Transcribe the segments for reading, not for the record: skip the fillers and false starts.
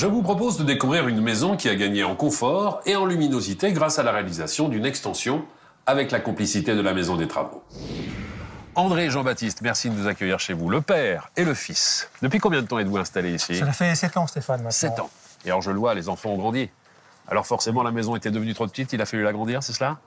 Je vous propose de découvrir une maison qui a gagné en confort et en luminosité grâce à la réalisation d'une extension avec la complicité de la Maison des Travaux. André et Jean-Baptiste, merci de nous accueillir chez vous, le père et le fils. Depuis combien de temps êtes-vous installés ici? Ça fait 7 ans, Stéphane, maintenant. 7 ans. Et alors je le vois, les enfants ont grandi. Alors forcément, la maison était devenue trop petite, il a fallu l'agrandir, c'est cela?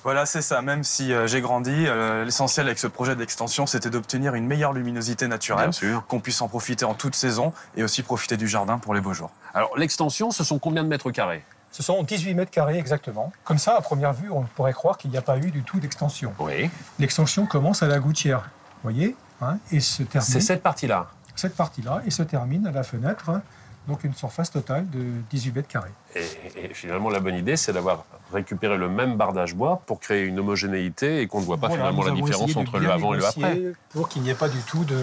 Voilà, c'est ça. Même si j'ai grandi, l'essentiel avec ce projet d'extension, c'était d'obtenir une meilleure luminosité naturelle, qu'on puisse en profiter en toute saison et aussi profiter du jardin pour les beaux jours. Alors l'extension, ce sont combien de mètres carrés? Ce sont 18 mètres carrés exactement. Comme ça, à première vue, on pourrait croire qu'il n'y a pas eu du tout d'extension. Oui. L'extension commence à la gouttière, vous voyez, hein, et se termine... C'est cette partie-là? Cette partie-là, et se termine à la fenêtre, hein, donc une surface totale de 18 mètres carrés. Et finalement, la bonne idée, c'est d'avoir récupéré le même bardage bois pour créer une homogénéité et qu'on ne voit pas finalement la différence entre le avant et le après. Pour qu'il n'y ait pas du tout de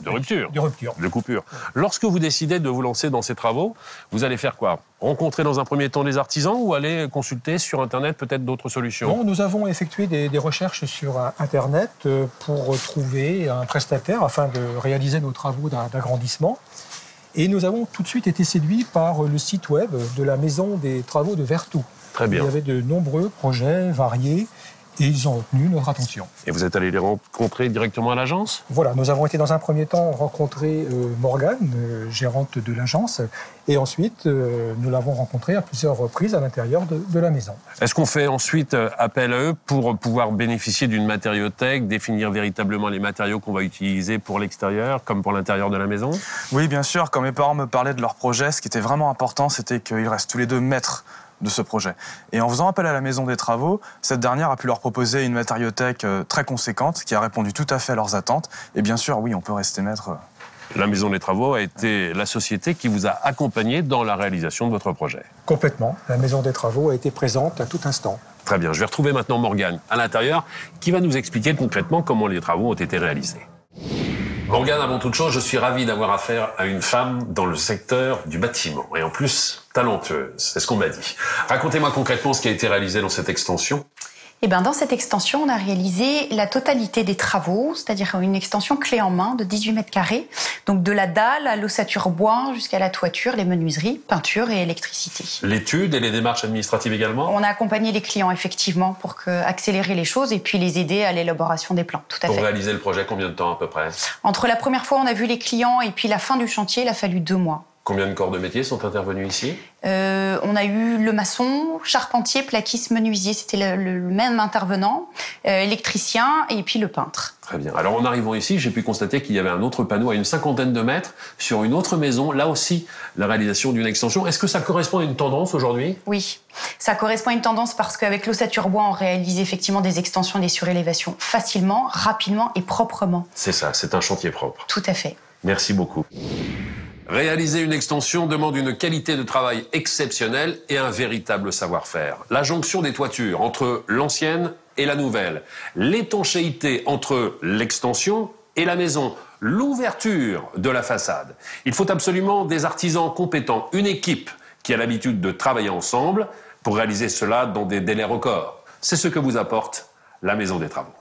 rupture. De coupure. Ouais. Lorsque vous décidez de vous lancer dans ces travaux, vous allez faire quoi? Rencontrer dans un premier temps des artisans ou aller consulter sur Internet peut-être d'autres solutions? Non, nous avons effectué des recherches sur Internet pour trouver un prestataire afin de réaliser nos travaux d'agrandissement. Et nous avons tout de suite été séduits par le site web de la Maison des Travaux de Vertou. Très bien. Il y avait de nombreux projets variés et ils ont retenu notre attention. Et vous êtes allé les rencontrer directement à l'agence? Voilà, nous avons été dans un premier temps rencontrer Morgane, gérante de l'agence, et ensuite nous l'avons rencontrée à plusieurs reprises à l'intérieur de la maison. Est-ce qu'on fait ensuite appel à eux pour pouvoir bénéficier d'une matériothèque, définir véritablement les matériaux qu'on va utiliser pour l'extérieur comme pour l'intérieur de la maison? Oui, bien sûr. Quand mes parents me parlaient de leur projet, ce qui était vraiment important, c'était qu'ils restent tous les deux maîtres de ce projet. Et en faisant appel à la Maison des Travaux, cette dernière a pu leur proposer une matériothèque très conséquente qui a répondu tout à fait à leurs attentes. Et bien sûr, oui, on peut rester maître. La Maison des Travaux a été la société qui vous a accompagné dans la réalisation de votre projet. Complètement. La Maison des Travaux a été présente à tout instant. Très bien. Je vais retrouver maintenant Morgane à l'intérieur qui va nous expliquer concrètement comment les travaux ont été réalisés. Morgane, avant toute chose, je suis ravi d'avoir affaire à une femme dans le secteur du bâtiment. Et en plus, talentueuse. C'est ce qu'on m'a dit. Racontez-moi concrètement ce qui a été réalisé dans cette extension. Eh bien, dans cette extension, on a réalisé la totalité des travaux, c'est-à-dire une extension clé en main de 18 mètres carrés. Donc de la dalle à l'ossature bois jusqu'à la toiture, les menuiseries, peinture et électricité. L'étude et les démarches administratives également? On a accompagné les clients effectivement pour accélérer les choses et puis les aider à l'élaboration des plans, tout à fait. Pour réaliser le projet, combien de temps à peu près? Entre la première fois on a vu les clients et puis la fin du chantier, il a fallu 2 mois. Combien de corps de métier sont intervenus ici? On a eu le maçon, charpentier, plaquiste, menuisier, c'était le même intervenant, électricien et puis le peintre. Très bien. Alors en arrivant ici, j'ai pu constater qu'il y avait un autre panneau à une 50aine de mètres sur une autre maison, là aussi la réalisation d'une extension. Est-ce que ça correspond à une tendance aujourd'hui? Oui, ça correspond à une tendance parce qu'avec l'ossature bois, on réalise effectivement des extensions et des surélévations facilement, rapidement et proprement. C'est ça, c'est un chantier propre. Tout à fait. Merci beaucoup. Réaliser une extension demande une qualité de travail exceptionnelle et un véritable savoir-faire. La jonction des toitures entre l'ancienne et la nouvelle, l'étanchéité entre l'extension et la maison, l'ouverture de la façade. Il faut absolument des artisans compétents, une équipe qui a l'habitude de travailler ensemble pour réaliser cela dans des délais records. C'est ce que vous apporte la Maison des Travaux.